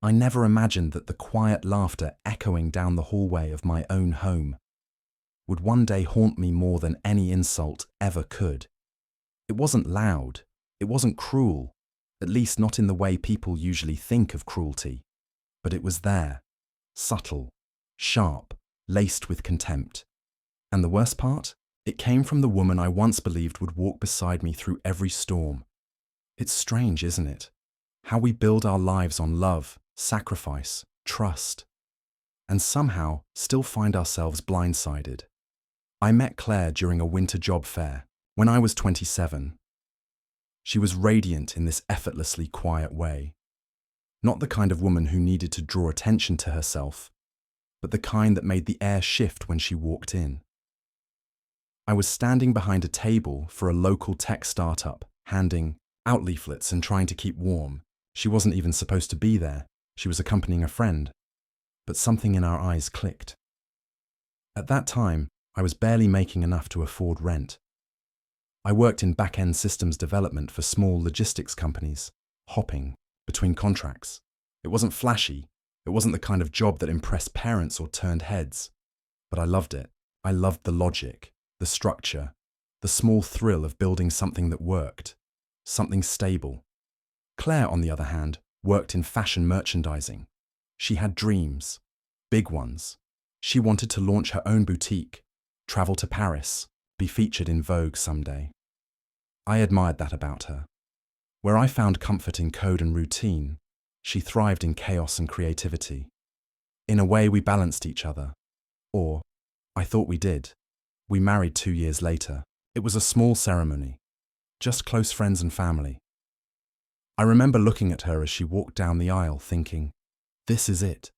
I never imagined that the quiet laughter echoing down the hallway of my own home would one day haunt me more than any insult ever could. It wasn't loud, it wasn't cruel, at least not in the way people usually think of cruelty, but it was there, subtle, sharp, laced with contempt. And the worst part? It came from the woman I once believed would walk beside me through every storm. It's strange, isn't it? How we build our lives on love, sacrifice, trust, and somehow still find ourselves blindsided. I met Claire during a winter job fair when I was 27. She was radiant in this effortlessly quiet way. Not the kind of woman who needed to draw attention to herself, but the kind that made the air shift when she walked in. I was standing behind a table for a local tech startup, handing out leaflets and trying to keep warm. She wasn't even supposed to be there. She was accompanying a friend. But something in our eyes clicked. At that time, I was barely making enough to afford rent. I worked in back-end systems development for small logistics companies, hopping between contracts. It wasn't flashy. It wasn't the kind of job that impressed parents or turned heads. But I loved it. I loved the logic, the structure, the small thrill of building something that worked, something stable. Claire, on the other hand, worked in fashion merchandising. She had dreams, big ones. She wanted to launch her own boutique, travel to Paris, be featured in Vogue someday. I admired that about her. Where I found comfort in code and routine, she thrived in chaos and creativity. In a way, we balanced each other. Or, I thought we did. We married 2 years later. It was a small ceremony, just close friends and family. I remember looking at her as she walked down the aisle thinking, this is it.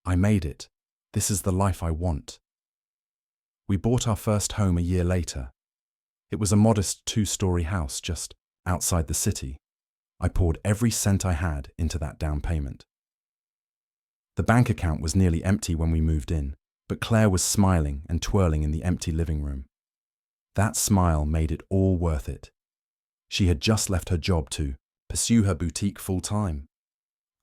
I made it. This is the life I want. We bought our first home a year later. It was a modest 2-story house just outside the city. I poured every cent I had into that down payment. The bank account was nearly empty when we moved in, but Claire was smiling and twirling in the empty living room. That smile made it all worth it. She had just left her job to pursue her boutique full-time.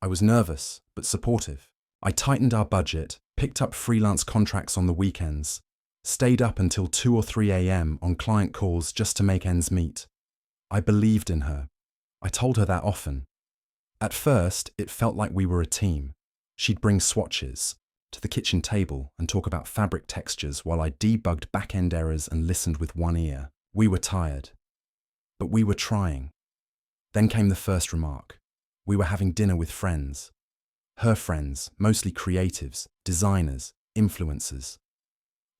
I was nervous, but supportive. I tightened our budget, picked up freelance contracts on the weekends, stayed up until 2 or 3 a.m. on client calls just to make ends meet. I believed in her. I told her that often. At first, it felt like we were a team. She'd bring swatches to the kitchen table and talk about fabric textures while I debugged back-end errors and listened with one ear. We were tired, but we were trying. Then came the first remark. We were having dinner with friends. Her friends, mostly creatives, designers, influencers.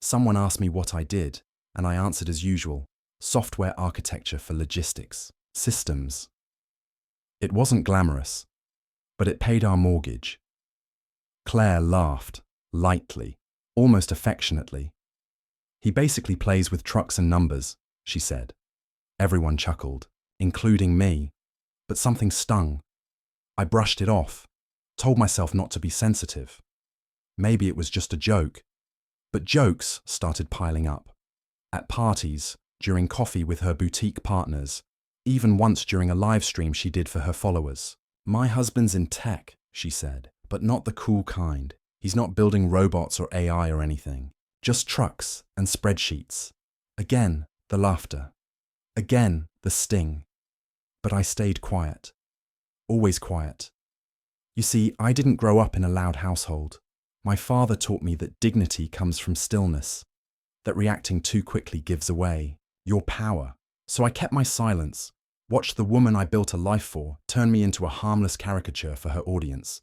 Someone asked me what I did, and I answered as usual, software architecture for logistics, systems. It wasn't glamorous, but it paid our mortgage. Claire laughed, lightly, almost affectionately. He basically plays with trucks and numbers, she said. Everyone chuckled, including me, but something stung. I brushed it off, told myself not to be sensitive. Maybe it was just a joke. But jokes started piling up. At parties, during coffee with her boutique partners, even once during a live stream she did for her followers. My husband's in tech, she said, but not the cool kind. He's not building robots or AI or anything. Just trucks and spreadsheets. Again, the laughter. Again, the sting. But I stayed quiet. Always quiet. You see, I didn't grow up in a loud household. My father taught me that dignity comes from stillness, that reacting too quickly gives away your power. So I kept my silence, watched the woman I built a life for turn me into a harmless caricature for her audience.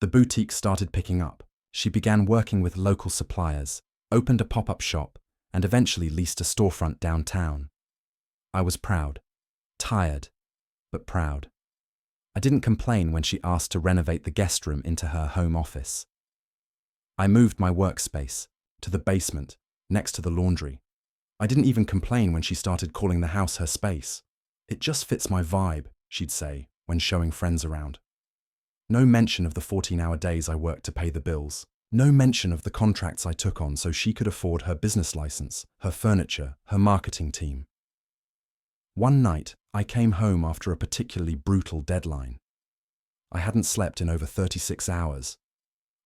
The boutique started picking up. She began working with local suppliers, opened a pop-up shop, and eventually leased a storefront downtown. I was proud, tired, but proud. I didn't complain when she asked to renovate the guest room into her home office. I moved my workspace to the basement, next to the laundry. I didn't even complain when she started calling the house her space. It just fits my vibe, she'd say, when showing friends around. No mention of the 14-hour days I worked to pay the bills. No mention of the contracts I took on so she could afford her business license, her furniture, her marketing team. One night, I came home after a particularly brutal deadline. I hadn't slept in over 36 hours.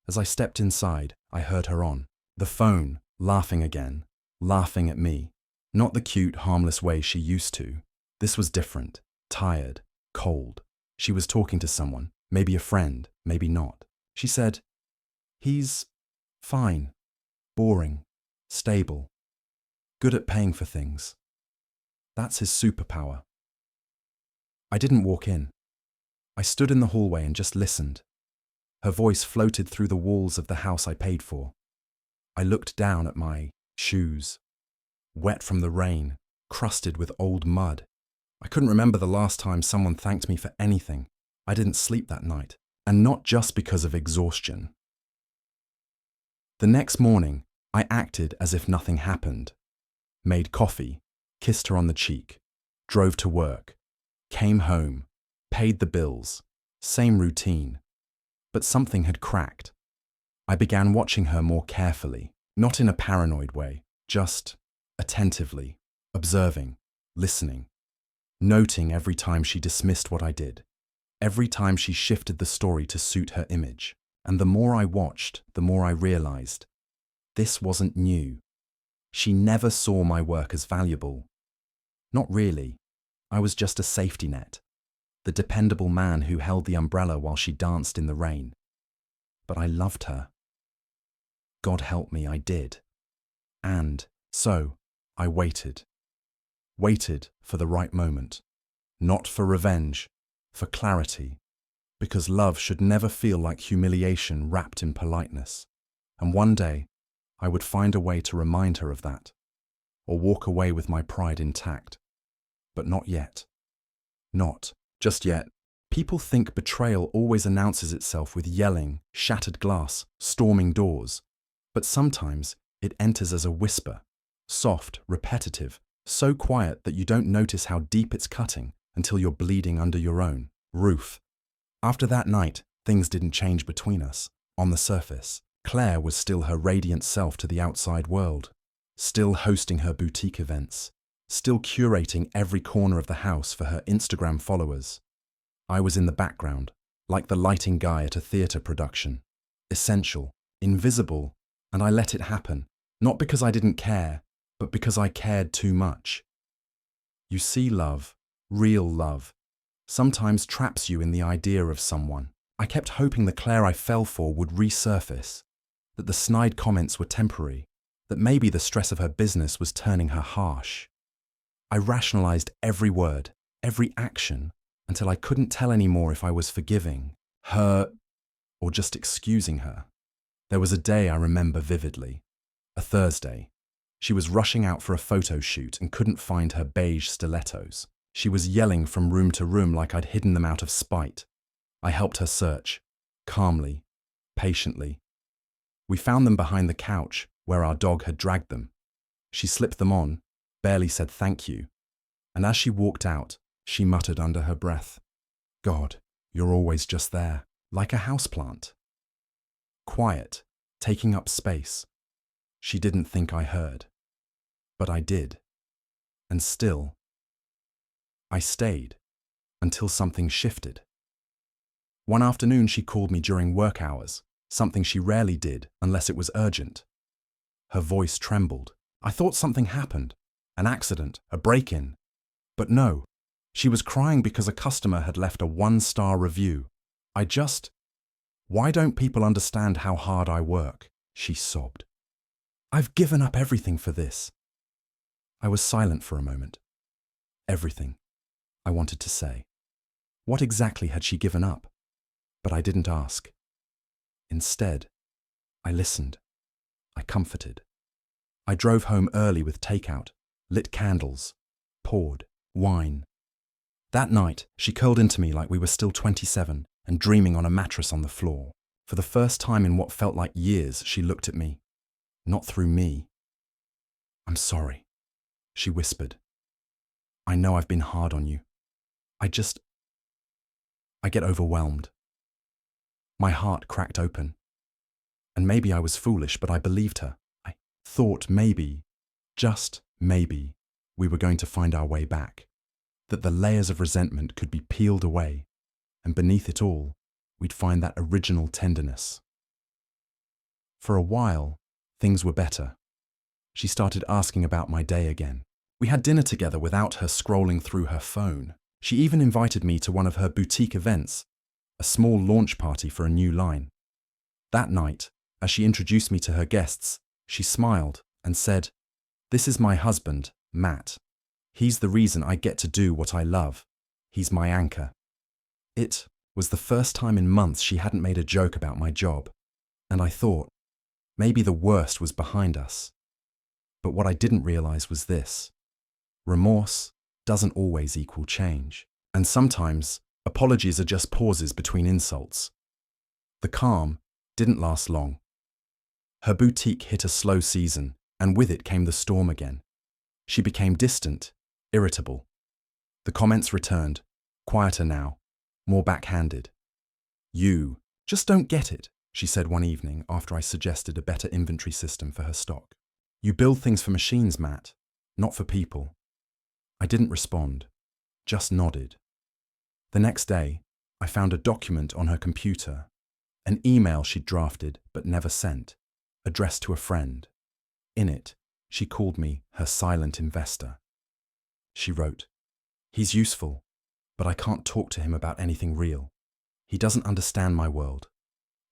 As I stepped inside, I heard her on the phone, laughing again, laughing at me. Not the cute, harmless way she used to. This was different, tired, cold. She was talking to someone, maybe a friend, maybe not. She said, "He's fine, boring, stable, good at paying for things. That's his superpower." I didn't walk in. I stood in the hallway and just listened. Her voice floated through the walls of the house I paid for. I looked down at my shoes, wet from the rain, crusted with old mud. I couldn't remember the last time someone thanked me for anything. I didn't sleep that night, and not just because of exhaustion. The next morning, I acted as if nothing happened. Made coffee, kissed her on the cheek, drove to work, came home, paid the bills, same routine. But something had cracked. I began watching her more carefully, not in a paranoid way, just attentively, observing, listening, noting every time she dismissed what I did, every time she shifted the story to suit her image. And the more I watched, the more I realized this wasn't new. She never saw my work as valuable. Not really. I was just a safety net, the dependable man who held the umbrella while she danced in the rain. But I loved her. God help me, I did. And so I waited. Waited for the right moment. Not for revenge, for clarity. Because love should never feel like humiliation wrapped in politeness. And one day, I would find a way to remind her of that, or walk away with my pride intact. But not yet. Not just yet. People think betrayal always announces itself with yelling, shattered glass, storming doors. But sometimes it enters as a whisper, soft, repetitive, so quiet that you don't notice how deep it's cutting until you're bleeding under your own roof. After that night, things didn't change between us. On the surface, Claire was still her radiant self to the outside world, still hosting her boutique events, still curating every corner of the house for her Instagram followers. I was in the background, like the lighting guy at a theatre production, essential, invisible, and I let it happen, not because I didn't care, but because I cared too much. You see, love, real love, sometimes traps you in the idea of someone. I kept hoping the Claire I fell for would resurface, that the snide comments were temporary, that maybe the stress of her business was turning her harsh. I rationalized every word, every action, until I couldn't tell anymore if I was forgiving her or just excusing her. There was a day I remember vividly, a Thursday. She was rushing out for a photo shoot and couldn't find her beige stilettos. She was yelling from room to room like I'd hidden them out of spite. I helped her search, calmly, patiently. We found them behind the couch, where our dog had dragged them. She slipped them on, barely said thank you, and as she walked out, she muttered under her breath, "God, you're always just there, like a houseplant." Quiet, taking up space. She didn't think I heard. But I did. And still, I stayed until something shifted. One afternoon she called me during work hours, something she rarely did unless it was urgent. Her voice trembled. I thought something happened, an accident, a break-in. But no, she was crying because a customer had left a 1-star review. Why don't people understand how hard I work? She sobbed. I've given up everything for this. I was silent for a moment. Everything, I wanted to say. What exactly had she given up? But I didn't ask. Instead, I listened. I comforted. I drove home early with takeout, lit candles, poured wine. That night, she curled into me like we were still 27 and dreaming on a mattress on the floor. For the first time in what felt like years, she looked at me. Not through me. "I'm sorry," she whispered. "I know I've been hard on you. I get overwhelmed." My heart cracked open. And maybe I was foolish, but I believed her. I thought maybe, just maybe, we were going to find our way back. That the layers of resentment could be peeled away, and beneath it all, we'd find that original tenderness. For a while, things were better. She started asking about my day again. We had dinner together without her scrolling through her phone. She even invited me to one of her boutique events, a small launch party for a new line. That night, as she introduced me to her guests, she smiled and said, "This is my husband, Matt. He's the reason I get to do what I love. He's my anchor." It was the first time in months she hadn't made a joke about my job, and I thought, maybe the worst was behind us. But what I didn't realize was this: remorse doesn't always equal change, and sometimes apologies are just pauses between insults. The calm didn't last long. Her boutique hit a slow season, and with it came the storm again. She became distant, irritable. The comments returned, quieter now, more backhanded. "You just don't get it," she said one evening after I suggested a better inventory system for her stock. "You build things for machines, Matt, not for people." I didn't respond, just nodded. The next day, I found a document on her computer, an email she'd drafted but never sent, addressed to a friend. In it, she called me her silent investor. She wrote, "He's useful, but I can't talk to him about anything real. He doesn't understand my world.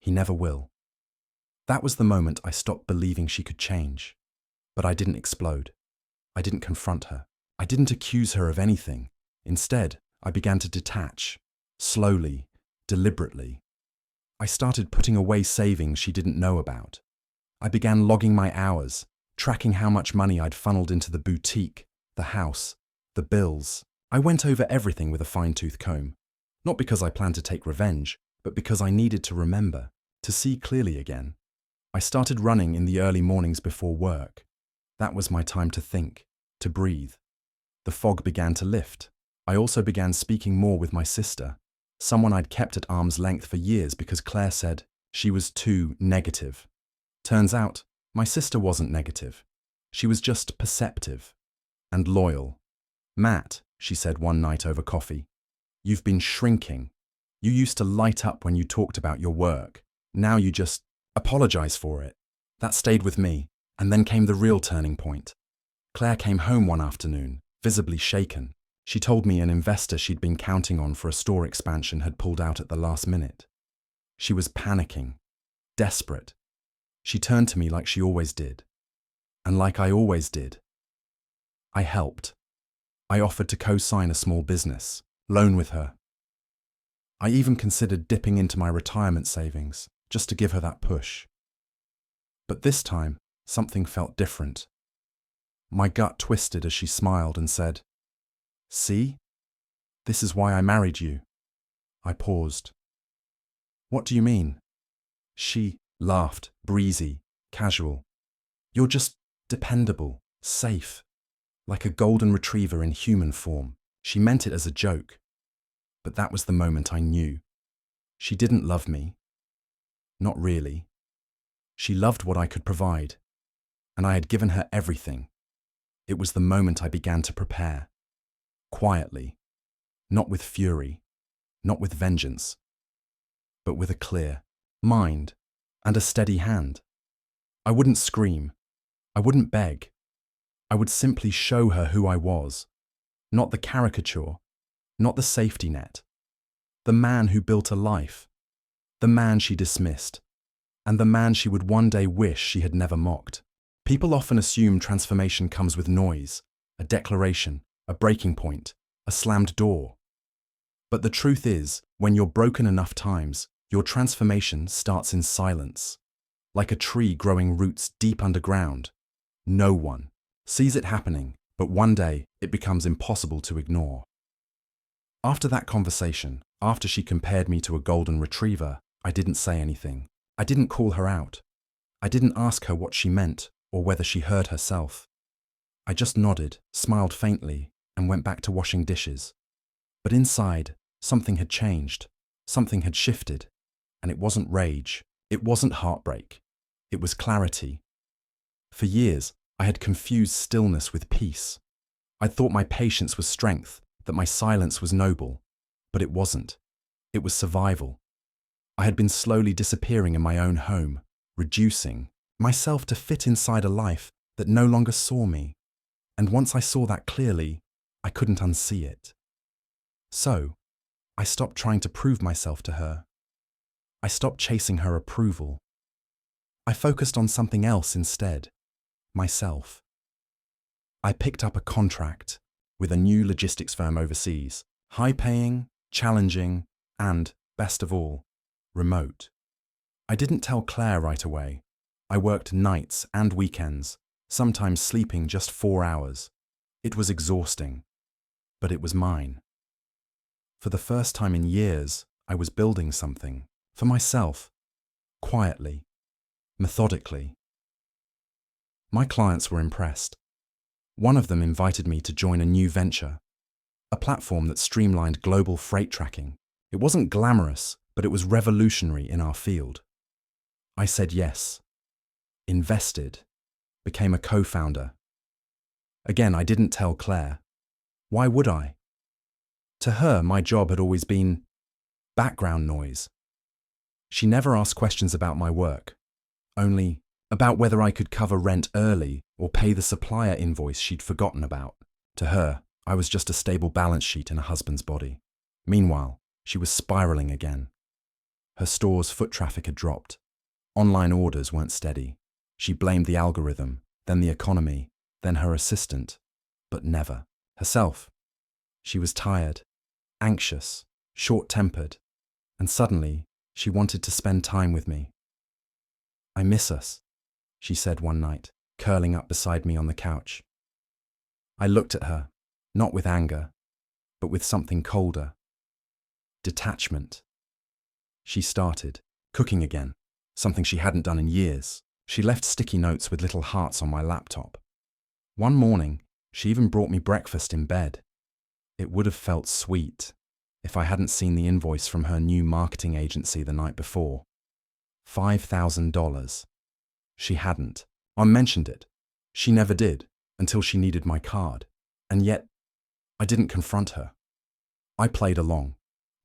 He never will." That was the moment I stopped believing she could change. But I didn't explode. I didn't confront her. I didn't accuse her of anything. Instead, I began to detach, slowly, deliberately. I started putting away savings she didn't know about. I began logging my hours, tracking how much money I'd funneled into the boutique, the house, the bills. I went over everything with a fine-tooth comb, not because I planned to take revenge, but because I needed to remember, to see clearly again. I started running in the early mornings before work. That was my time to think, to breathe. The fog began to lift. I also began speaking more with my sister, someone I'd kept at arm's length for years because Claire said she was too negative. Turns out, my sister wasn't negative. She was just perceptive and loyal. "Matt," she said one night over coffee, "you've been shrinking. You used to light up when you talked about your work. Now you just apologize for it." That stayed with me, and then came the real turning point. Claire came home one afternoon, visibly shaken. She told me an investor she'd been counting on for a store expansion had pulled out at the last minute. She was panicking, desperate. She turned to me like she always did. And like I always did, I helped. I offered to co-sign a small business, loan with her. I even considered dipping into my retirement savings, just to give her that push. But this time, something felt different. My gut twisted as she smiled and said, "See? This is why I married you." I paused. "What do you mean?" She laughed, breezy, casual. "You're just dependable, safe, like a golden retriever in human form." She meant it as a joke. But that was the moment I knew. She didn't love me. Not really. She loved what I could provide, and I had given her everything. It was the moment I began to prepare. Quietly, not with fury, not with vengeance, but with a clear mind and a steady hand. I wouldn't scream. I wouldn't beg. I would simply show her who I was, not the caricature, not the safety net, the man who built a life, the man she dismissed, and the man she would one day wish she had never mocked. People often assume transformation comes with noise, a declaration, a breaking point, a slammed door. But the truth is, when you're broken enough times, your transformation starts in silence. Like a tree growing roots deep underground. No one sees it happening, but one day it becomes impossible to ignore. After that conversation, after she compared me to a golden retriever, I didn't say anything. I didn't call her out. I didn't ask her what she meant or whether she heard herself. I just nodded, smiled faintly, and went back to washing dishes. But inside, something had changed. Something had shifted. And it wasn't rage. It wasn't heartbreak. It was clarity. For years, I had confused stillness with peace. I thought my patience was strength, that my silence was noble. But it wasn't. It was survival. I had been slowly disappearing in my own home, reducing myself to fit inside a life that no longer saw me. And once I saw that clearly, I couldn't unsee it. So, I stopped trying to prove myself to her. I stopped chasing her approval. I focused on something else instead, myself. I picked up a contract with a new logistics firm overseas, high-paying, challenging, and, best of all, remote. I didn't tell Claire right away. I worked nights and weekends, sometimes sleeping just 4 hours. It was exhausting, but it was mine. For the first time in years, I was building something, for myself, quietly, methodically. My clients were impressed. One of them invited me to join a new venture, a platform that streamlined global freight tracking. It wasn't glamorous, but it was revolutionary in our field. I said yes, invested, became a co-founder. Again, I didn't tell Claire. Why would I? To her, my job had always been background noise. She never asked questions about my work, only about whether I could cover rent early or pay the supplier invoice she'd forgotten about. To her, I was just a stable balance sheet in a husband's body. Meanwhile, she was spiraling again. Her store's foot traffic had dropped. Online orders weren't steady. She blamed the algorithm, then the economy, then her assistant, but never herself. She was tired, anxious, short-tempered, and suddenly she wanted to spend time with me. "I miss us," she said one night, curling up beside me on the couch. I looked at her, not with anger, but with something colder. Detachment. She started cooking again, something she hadn't done in years. She left sticky notes with little hearts on my laptop. One morning, she even brought me breakfast in bed. It would have felt sweet if I hadn't seen the invoice from her new marketing agency the night before. $5,000. She hadn't. I mentioned it. She never did, until she needed my card. And yet, I didn't confront her. I played along.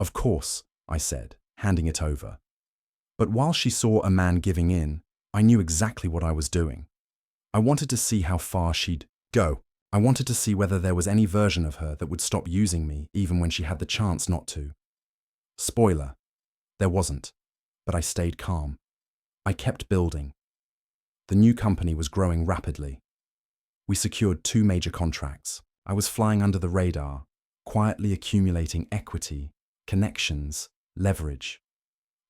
"Of course," I said, handing it over. But while she saw a man giving in, I knew exactly what I was doing. I wanted to see how far she'd go. I wanted to see whether there was any version of her that would stop using me even when she had the chance not to. Spoiler, there wasn't, but I stayed calm. I kept building. The new company was growing rapidly. We secured 2 major contracts. I was flying under the radar, quietly accumulating equity, connections, leverage.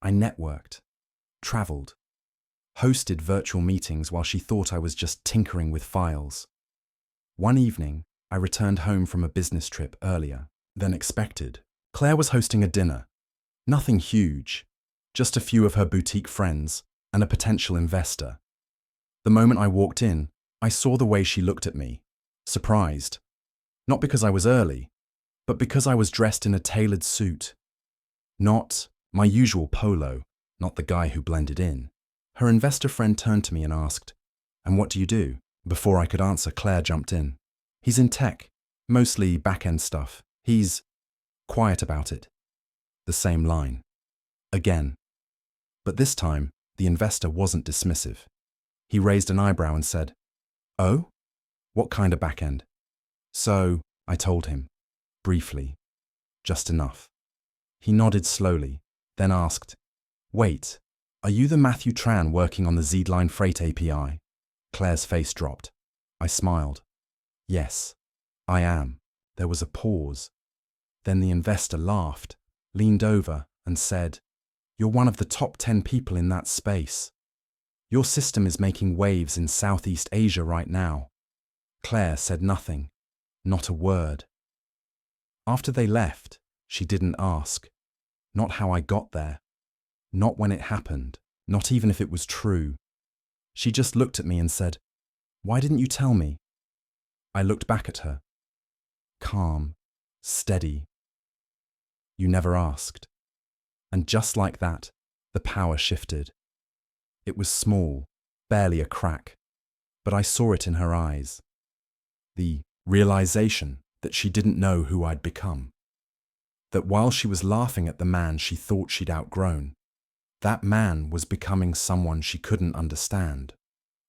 I networked, traveled, hosted virtual meetings while she thought I was just tinkering with files. One evening, I returned home from a business trip earlier than expected. Claire was hosting a dinner. Nothing huge, just a few of her boutique friends and a potential investor. The moment I walked in, I saw the way she looked at me, surprised. Not because I was early, but because I was dressed in a tailored suit. Not my usual polo, not the guy who blended in. Her investor friend turned to me and asked, "And what do you do?" Before I could answer, Claire jumped in. "He's in tech, mostly back-end stuff. He's quiet about it." The same line. Again. But this time, the investor wasn't dismissive. He raised an eyebrow and said, "Oh? What kind of back-end?" "So," I told him, briefly, just enough. He nodded slowly, then asked, "Wait, are you the Matthew Tran working on the Z-Line Freight API?" Claire's face dropped. I smiled. "Yes, I am." There was a pause. Then the investor laughed, leaned over, and said, "You're one of the top 10 people in that space. Your system is making waves in Southeast Asia right now." Claire said nothing, not a word. After they left, she didn't ask. Not how I got there. Not when it happened. Not even if it was true. She just looked at me and said, "Why didn't you tell me?" I looked back at her. Calm, steady. "You never asked." And just like that, the power shifted. It was small, barely a crack, but I saw it in her eyes. The realization that she didn't know who I'd become. That while she was laughing at the man she thought she'd outgrown, That man was becoming someone she couldn't understand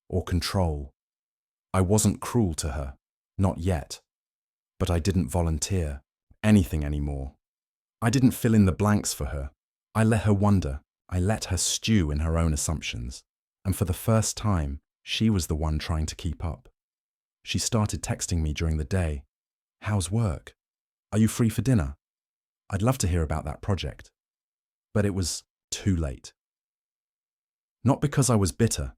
or control. I wasn't cruel to her, not yet, but I didn't volunteer anything anymore. I didn't fill in the blanks for her. I let her wonder. I let her stew in her own assumptions. And for the first time, she was the one trying to keep up. She started texting me during the day. "How's work? Are you free for dinner? I'd love to hear about that project." But it was too late. Not because I was bitter,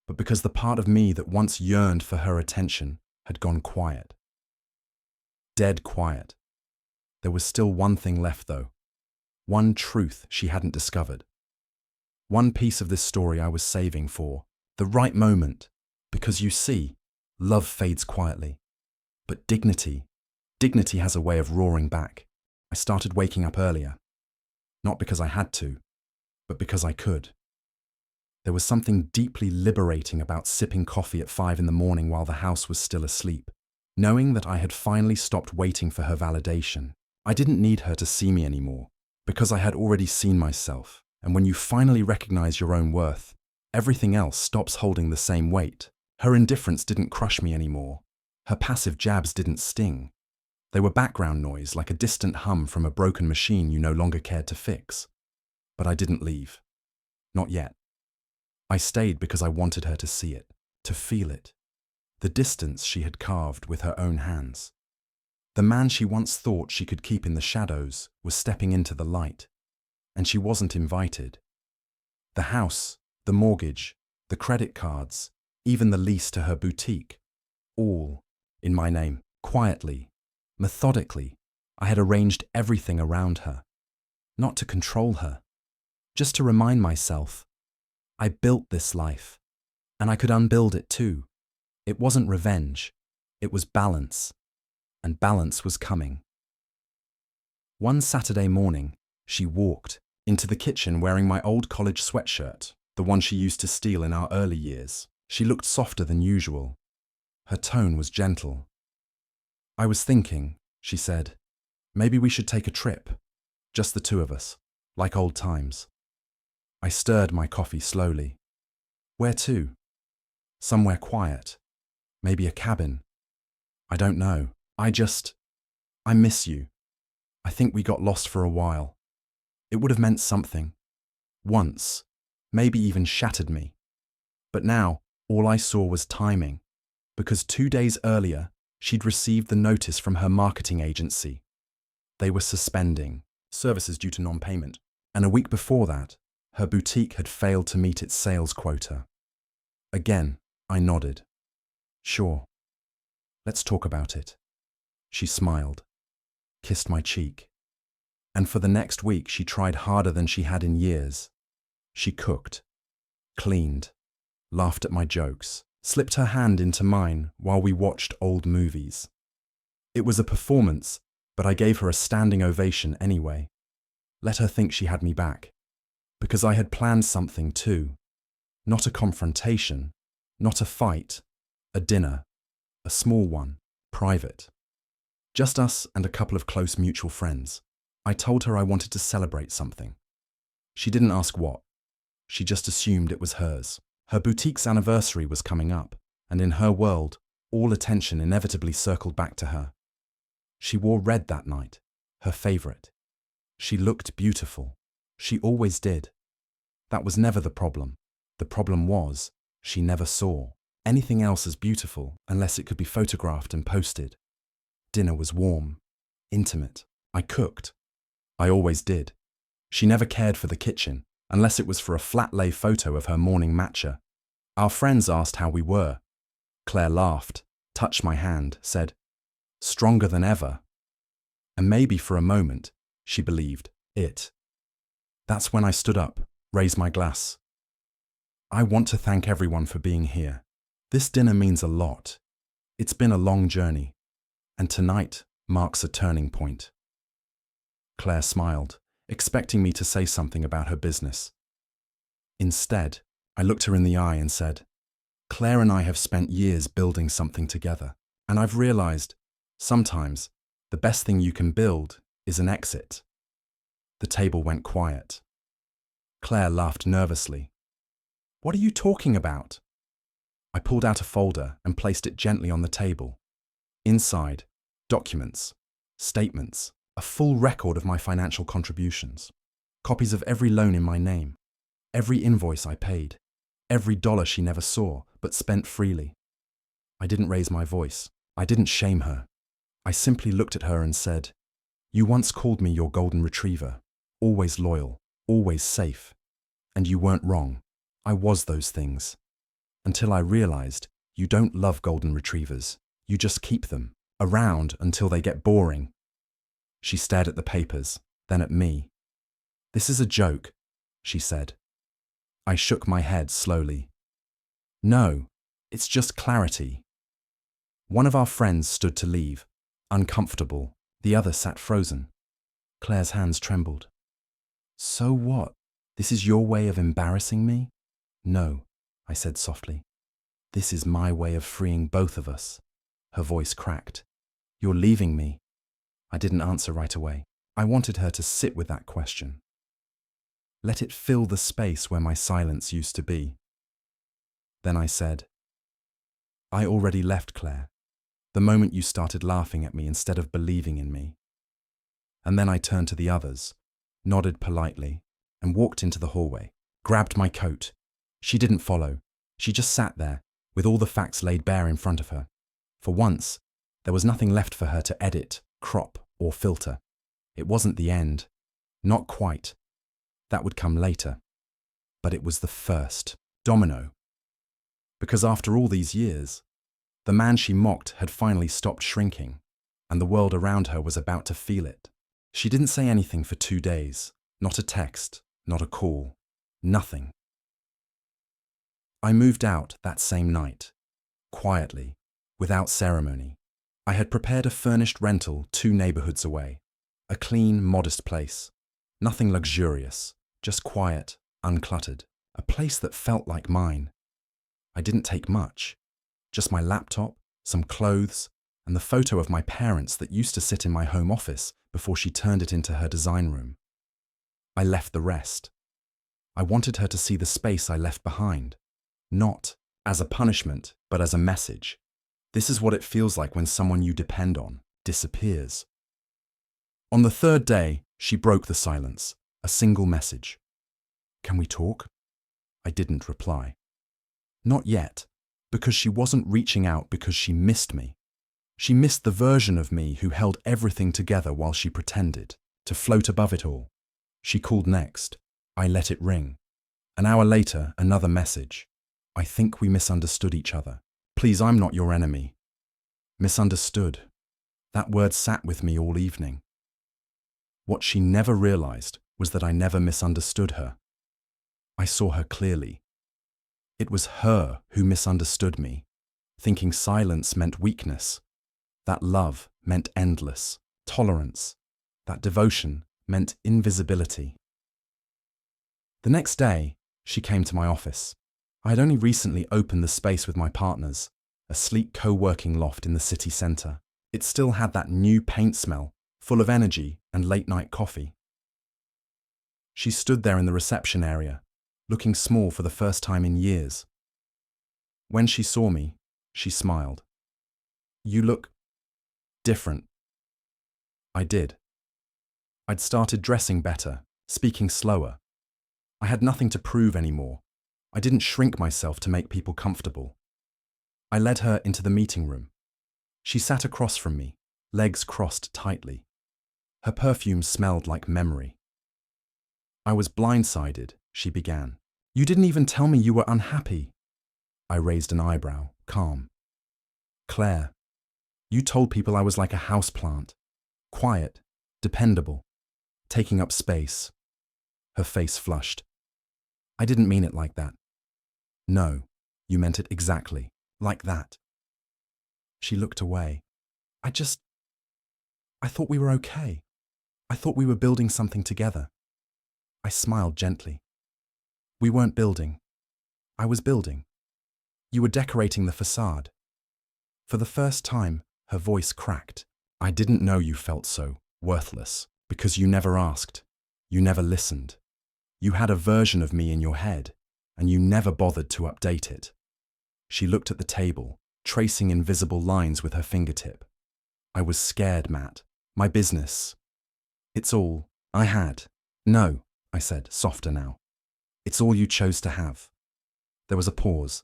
but because the part of me that once yearned for her attention had gone quiet. Dead quiet. There was still one thing left, though. One truth she hadn't discovered. One piece of this story I was saving for the right moment. Because you see, love fades quietly. But dignity has a way of roaring back. I started waking up earlier. Not because I had to, but because I could. There was something deeply liberating about sipping coffee at 5 in the morning while the house was still asleep. Knowing that I had finally stopped waiting for her validation. I didn't need her to see me anymore, because I had already seen myself. And when you finally recognize your own worth, everything else stops holding the same weight. Her indifference didn't crush me anymore. Her passive jabs didn't sting. They were background noise, like a distant hum from a broken machine you no longer cared to fix. But I didn't leave. Not yet. I stayed because I wanted her to see it, to feel it. The distance she had carved with her own hands. The man she once thought she could keep in the shadows was stepping into the light, and she wasn't invited. The house, the mortgage, the credit cards, even the lease to her boutique, all in my name, quietly, methodically. I had arranged everything around her, not to control her, just to remind myself, I built this life, and I could unbuild it too. It wasn't revenge, it was balance, and balance was coming. One Saturday morning, she walked into the kitchen wearing my old college sweatshirt, the one she used to steal in our early years. She looked softer than usual. Her tone was gentle. "I was thinking," she said, "maybe we should take a trip, just the two of us, like old times." I stirred my coffee slowly. "Where to?" "Somewhere quiet. Maybe a cabin. I don't know. I miss you. I think we got lost for a while. It would have meant something. Once. Maybe even shattered me. But now, all I saw was timing. Because 2 days earlier, she'd received the notice from her marketing agency. They were suspending services due to non-payment. And a week before that, her boutique had failed to meet its sales quota. Again, I nodded. "Sure. Let's talk about it." She smiled, kissed my cheek. And for the next week, she tried harder than she had in years. She cooked, cleaned, laughed at my jokes, slipped her hand into mine while we watched old movies. It was a performance, but I gave her a standing ovation anyway. Let her think she had me back. Because I had planned something too. Not a confrontation, not a fight, a dinner, a small one, private. Just us and a couple of close mutual friends. I told her I wanted to celebrate something. She didn't ask what. She just assumed it was hers. Her boutique's anniversary was coming up, and in her world, all attention inevitably circled back to her. She wore red that night, her favorite. She looked beautiful. She always did. That was never the problem. The problem was, she never saw anything else as beautiful unless it could be photographed and posted. Dinner was warm, intimate. I cooked. I always did. She never cared for the kitchen, unless it was for a flat-lay photo of her morning matcha. Our friends asked how we were. Claire laughed, touched my hand, said, "Stronger than ever." And maybe for a moment, she believed it. That's when I stood up, raised my glass. "I want to thank everyone for being here. This dinner means a lot. It's been a long journey, and tonight marks a turning point." Claire smiled, expecting me to say something about her business. Instead, I looked her in the eye and said, "Claire and I have spent years building something together, and I've realized, sometimes, the best thing you can build is an exit." The table went quiet. Claire laughed nervously. What are you talking about? I pulled out a folder and placed it gently on the table. Inside, documents, statements, a full record of my financial contributions, copies of every loan in my name, every invoice I paid, every dollar she never saw but spent freely. I didn't raise my voice. I didn't shame her. I simply looked at her and said, "You once called me your golden retriever, always loyal, always safe. And you weren't wrong. I was those things. Until I realized you don't love golden retrievers. You just keep them around until they get boring." She stared at the papers, then at me. "This is a joke," she said. I shook my head slowly. "No, it's just clarity." One of our friends stood to leave, uncomfortable. The other sat frozen. Claire's hands trembled. "So what? This is your way of embarrassing me?" "No," I said softly. "This is my way of freeing both of us." Her voice cracked. "You're leaving me?" I didn't answer right away. I wanted her to sit with that question. Let it fill the space where my silence used to be. Then I said, "I already left, Claire, the moment you started laughing at me instead of believing in me." And then I turned to the others, nodded politely, and walked into the hallway, grabbed my coat. She didn't follow. She just sat there, with all the facts laid bare in front of her. For once, there was nothing left for her to edit, crop, or filter. It wasn't the end. Not quite. That would come later. But it was the first domino. Because after all these years, the man she mocked had finally stopped shrinking, and the world around her was about to feel it. She didn't say anything for 2 days. Not a text, not a call, nothing. I moved out that same night, quietly, without ceremony. I had prepared a furnished rental 2 neighborhoods away, a clean, modest place. Nothing luxurious, just quiet, uncluttered, a place that felt like mine. I didn't take much, just my laptop, some clothes, and the photo of my parents that used to sit in my home office before she turned it into her design room. I left the rest. I wanted her to see the space I left behind, not as a punishment, but as a message. This is what it feels like when someone you depend on disappears. On the 3rd day, she broke the silence, a single message. "Can we talk?" I didn't reply. Not yet, because she wasn't reaching out because she missed me. She missed the version of me who held everything together while she pretended to float above it all. She called next. I let it ring. An hour later, another message. "I think we misunderstood each other. Please, I'm not your enemy." Misunderstood. That word sat with me all evening. What she never realized was that I never misunderstood her. I saw her clearly. It was her who misunderstood me, thinking silence meant weakness, that love meant endless tolerance, that devotion meant invisibility. The next day, she came to my office. I had only recently opened the space with my partners, a sleek co-working loft in the city centre. It still had that new paint smell, full of energy and late-night coffee. She stood there in the reception area, looking small for the first time in years. When she saw me, she smiled. "You look different." I did. I'd started dressing better, speaking slower. I had nothing to prove anymore. I didn't shrink myself to make people comfortable. I led her into the meeting room. She sat across from me, legs crossed tightly. Her perfume smelled like memory. "I was blindsided," she began. "You didn't even tell me you were unhappy." I raised an eyebrow, calm. "Claire, you told people I was like a houseplant, quiet, dependable, taking up space." Her face flushed. "I didn't mean it like that." "No, you meant it exactly, like that." She looked away. I thought we were okay. I thought we were building something together." I smiled gently. "We weren't building. I was building. You were decorating the facade." For the first time, her voice cracked. "I didn't know you felt so worthless, because you never asked. You never listened. You had a version of me in your head, and you never bothered to update it. She looked at the table, tracing invisible lines with her fingertip. I was scared, Matt. My business. It's all I had. No, I said, softer now. It's all you chose to have. There was a pause.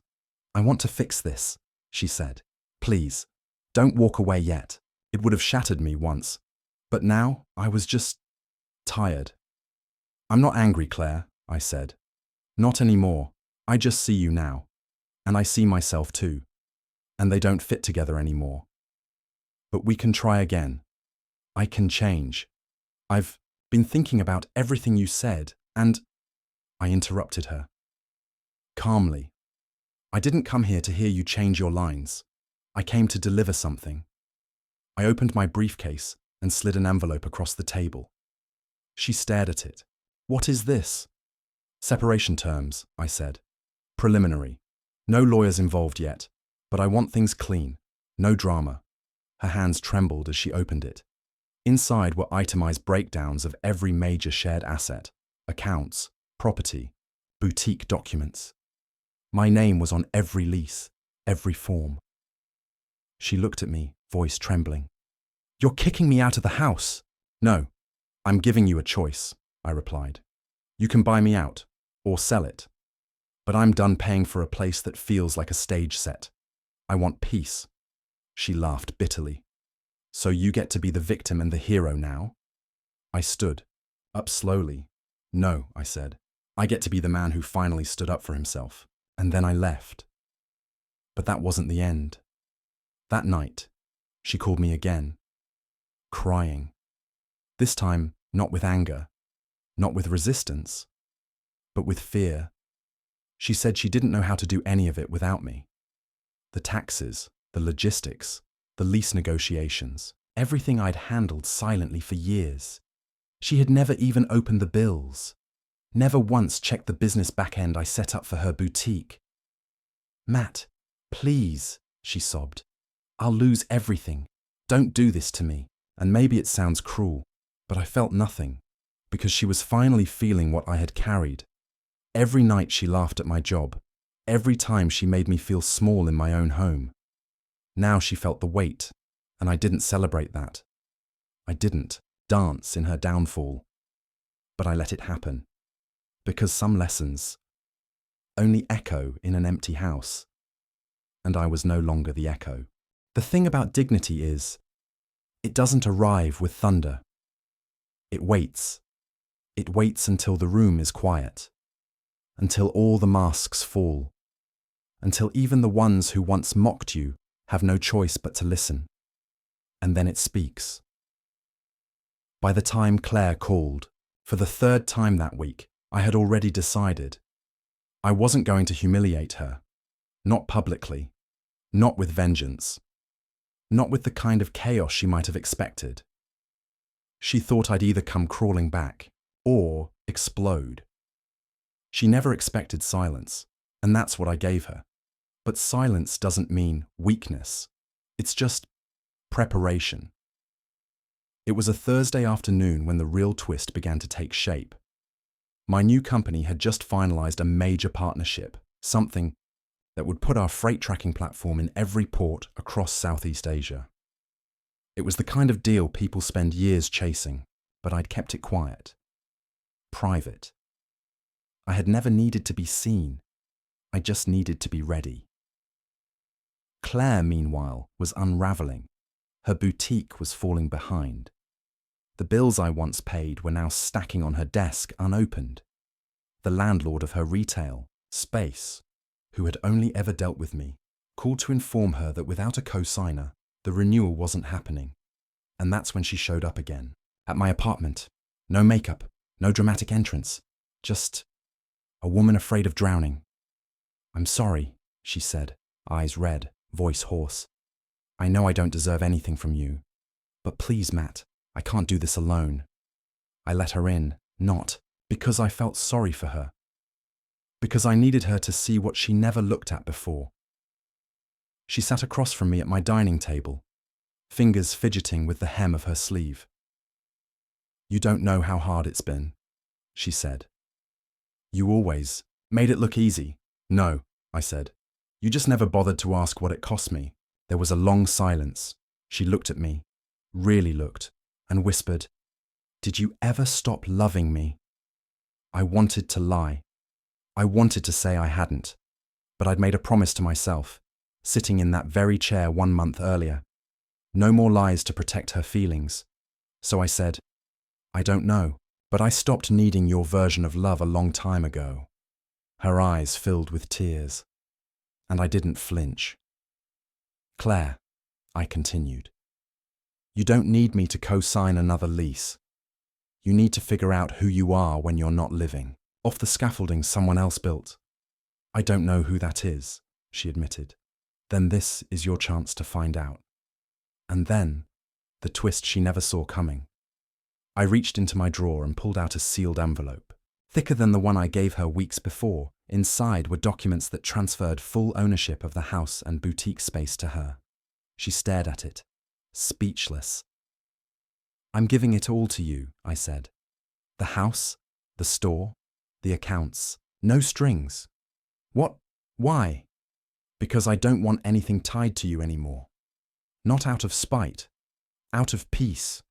I want to fix this, she said. Please, don't walk away yet. It would have shattered me once. But now, I was just tired. I'm not angry, Claire, I said. Not anymore. I just see you now. And I see myself too. And they don't fit together anymore. But we can try again. I can change. I've been thinking about everything you said, and I interrupted her. Calmly. I didn't come here to hear you change your lines. I came to deliver something. I opened my briefcase and slid an envelope across the table. She stared at it. What is this? Separation terms, I said. Preliminary. No lawyers involved yet, but I want things clean. No drama. Her hands trembled as she opened it. Inside were itemized breakdowns of every major shared asset, accounts, property, boutique documents. My name was on every lease, every form. She looked at me, voice trembling. You're kicking me out of the house. No, I'm giving you a choice, I replied. You can buy me out, or sell it. But I'm done paying for a place that feels like a stage set. I want peace. She laughed bitterly. So you get to be the victim and the hero now? I stood, up slowly. No, I said. I get to be the man who finally stood up for himself. And then I left. But that wasn't the end. That night, she called me again, crying. This time, not with anger, not with resistance, but with fear. She said she didn't know how to do any of it without me. The taxes, the logistics, the lease negotiations, everything I'd handled silently for years. She had never even opened the bills, never once checked the business back end I set up for her boutique. Matt, please, she sobbed. I'll lose everything. Don't do this to me. And maybe it sounds cruel, but I felt nothing, because she was finally feeling what I had carried. Every night she laughed at my job. Every time she made me feel small in my own home. Now she felt the weight, and I didn't celebrate that. I didn't dance in her downfall. But I let it happen. Because some lessons only echo in an empty house. And I was no longer the echo. The thing about dignity is, it doesn't arrive with thunder. It waits. It waits until the room is quiet. Until all the masks fall. Until even the ones who once mocked you have no choice but to listen. And then it speaks. By the time Claire called, for the third time that week, I had already decided. I wasn't going to humiliate her. Not publicly. Not with vengeance. Not with the kind of chaos she might have expected. She thought I'd either come crawling back or explode. She never expected silence, and that's what I gave her. But silence doesn't mean weakness. It's just preparation. It was a Thursday afternoon when the real twist began to take shape. My new company had just finalized a major partnership, something that would put our freight tracking platform in every port across Southeast Asia. It was the kind of deal people spend years chasing, but I'd kept it quiet. Private. I had never needed to be seen. I just needed to be ready. Claire, meanwhile, was unraveling. Her boutique was falling behind. The bills I once paid were now stacking on her desk unopened. The landlord of her retail, Space, who had only ever dealt with me, called to inform her that without a co-signer, the renewal wasn't happening. And that's when she showed up again, at my apartment. No makeup, no dramatic entrance, just a woman afraid of drowning. I'm sorry, she said, eyes red, voice hoarse. I know I don't deserve anything from you, but please, Matt, I can't do this alone. I let her in, not because I felt sorry for her, because I needed her to see what she never looked at before. She sat across from me at my dining table, fingers fidgeting with the hem of her sleeve. You don't know how hard it's been, she said. You always made it look easy. No, I said. You just never bothered to ask what it cost me. There was a long silence. She looked at me, really looked, and whispered, "Did you ever stop loving me?" I wanted to lie. I wanted to say I hadn't, but I'd made a promise to myself, sitting in that very chair 1 month earlier. No more lies to protect her feelings. So I said, "I don't know, but I stopped needing your version of love a long time ago." Her eyes filled with tears, and I didn't flinch. "Claire," I continued, "you don't need me to co-sign another lease. You need to figure out who you are when you're not living, off the scaffolding someone else built." "I don't know who that is," she admitted. "Then this is your chance to find out." And then, the twist she never saw coming. I reached into my drawer and pulled out a sealed envelope. Thicker than the one I gave her weeks before, inside were documents that transferred full ownership of the house and boutique space to her. She stared at it, speechless. "I'm giving it all to you," I said. "The house, the store, the accounts, no strings." "What? Why?" "Because I don't want anything tied to you anymore. Not out of spite, out of peace."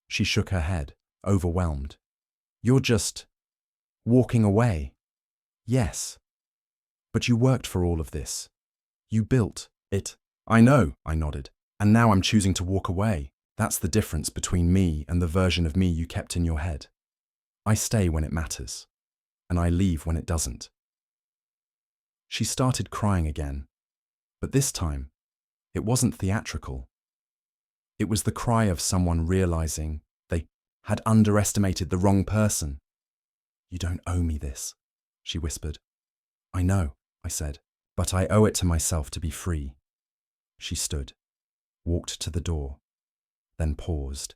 She shook her head, overwhelmed. "You're just walking away." "Yes. But you worked for all of this. You built it." "I know," I nodded. "And now I'm choosing to walk away. That's the difference between me and the version of me you kept in your head. I stay when it matters, and I leave when it doesn't." She started crying again, but this time, it wasn't theatrical. It was the cry of someone realizing they had underestimated the wrong person. "You don't owe me this," she whispered. "I know," I said, "but I owe it to myself to be free." She stood, walked to the door, then paused,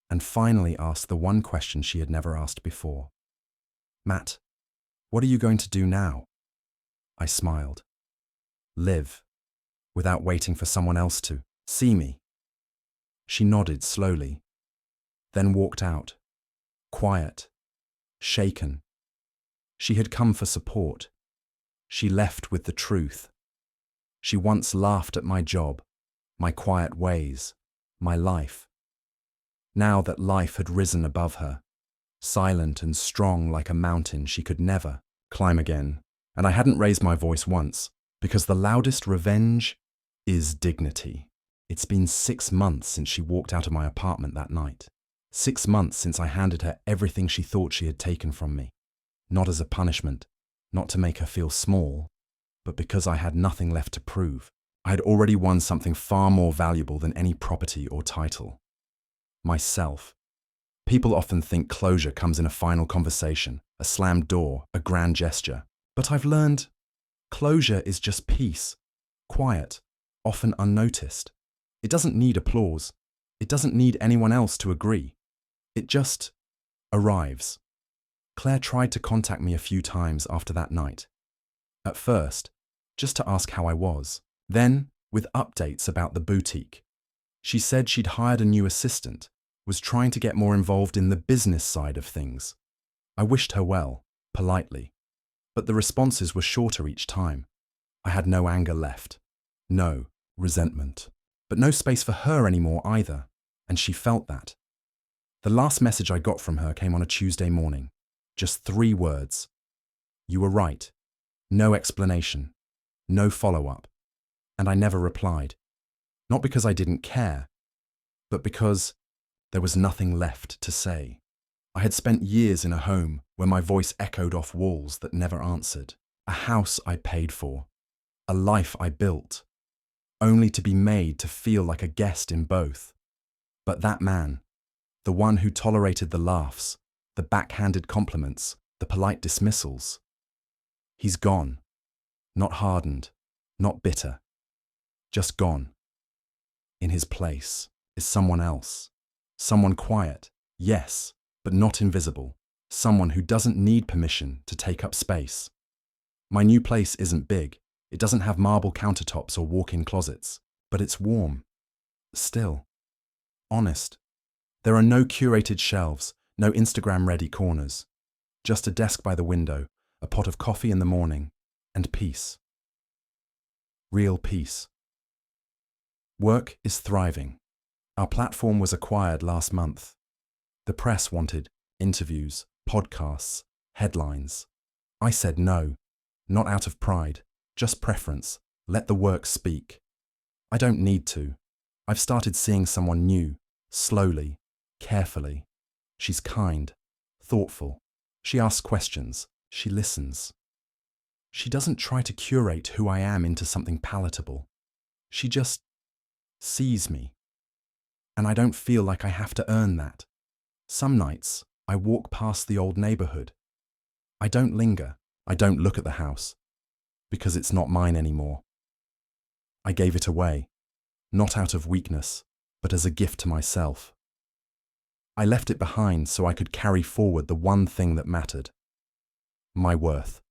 and finally asked the one question she had never asked before. "Matt, what are you going to do now?" I smiled. "Live, without waiting for someone else to see me." She nodded slowly, then walked out, quiet, shaken. She had come for support. She left with the truth. She once laughed at my job, my quiet ways, my life. Now that life had risen above her, silent and strong like a mountain she could never climb again, and I hadn't raised my voice once, because the loudest revenge is dignity. It's been 6 months since she walked out of my apartment that night. 6 months since I handed her everything she thought she had taken from me. Not as a punishment, not to make her feel small, but because I had nothing left to prove. I had already won something far more valuable than any property or title. Myself. People often think closure comes in a final conversation, a slammed door, a grand gesture. But I've learned closure is just peace, quiet, often unnoticed. It doesn't need applause. It doesn't need anyone else to agree. It just arrives. Claire tried to contact me a few times after that night. At first, just to ask how I was. Then, with updates about the boutique. She said she'd hired a new assistant, was trying to get more involved in the business side of things. I wished her well, politely. But the responses were shorter each time. I had no anger left. No resentment. But no space for her anymore either, and she felt that. The last message I got from her came on a Tuesday morning. Just 3 words. "You were right." No explanation. No follow-up. And I never replied. Not because I didn't care, but because there was nothing left to say. I had spent years in a home where my voice echoed off walls that never answered. A house I paid for. A life I built. Only to be made to feel like a guest in both. But that man, the one who tolerated the laughs, the backhanded compliments, the polite dismissals, he's gone. Not hardened, not bitter, just gone. In his place is someone else. Someone quiet, yes, but not invisible. Someone who doesn't need permission to take up space. My new place isn't big. It doesn't have marble countertops or walk-in closets, but it's warm. Still. Honest. There are no curated shelves, no Instagram-ready corners. Just a desk by the window, a pot of coffee in the morning, and peace. Real peace. Work is thriving. Our platform was acquired last month. The press wanted interviews, podcasts, headlines. I said no, not out of pride, just preference. Let the work speak. I don't need to. I've started seeing someone new, slowly, carefully. She's kind, thoughtful. She asks questions. She listens. She doesn't try to curate who I am into something palatable. She just sees me. And I don't feel like I have to earn that. Some nights, I walk past the old neighborhood. I don't linger. I don't look at the house. Because it's not mine anymore. I gave it away, not out of weakness, but as a gift to myself. I left it behind so I could carry forward the one thing that mattered. My worth.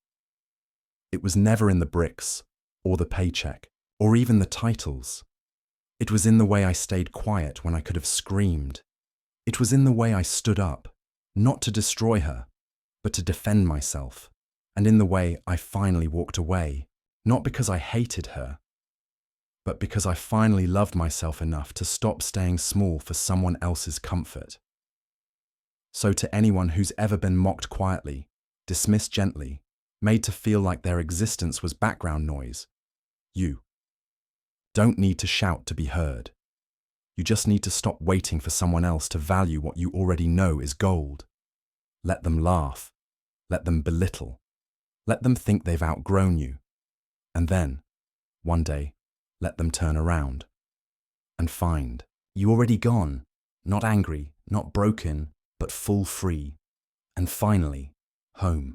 It was never in the bricks, or the paycheck, or even the titles. It was in the way I stayed quiet when I could have screamed. It was in the way I stood up, not to destroy her, but to defend myself, and in the way I finally walked away, not because I hated her, but because I finally loved myself enough to stop staying small for someone else's comfort. So to anyone who's ever been mocked quietly, dismissed gently, made to feel like their existence was background noise, you don't need to shout to be heard. You just need to stop waiting for someone else to value what you already know is gold. Let them laugh. Let them belittle. Let them think they've outgrown you. And then, one day, let them turn around and find you already gone, not angry, not broken, but full free, and finally, home.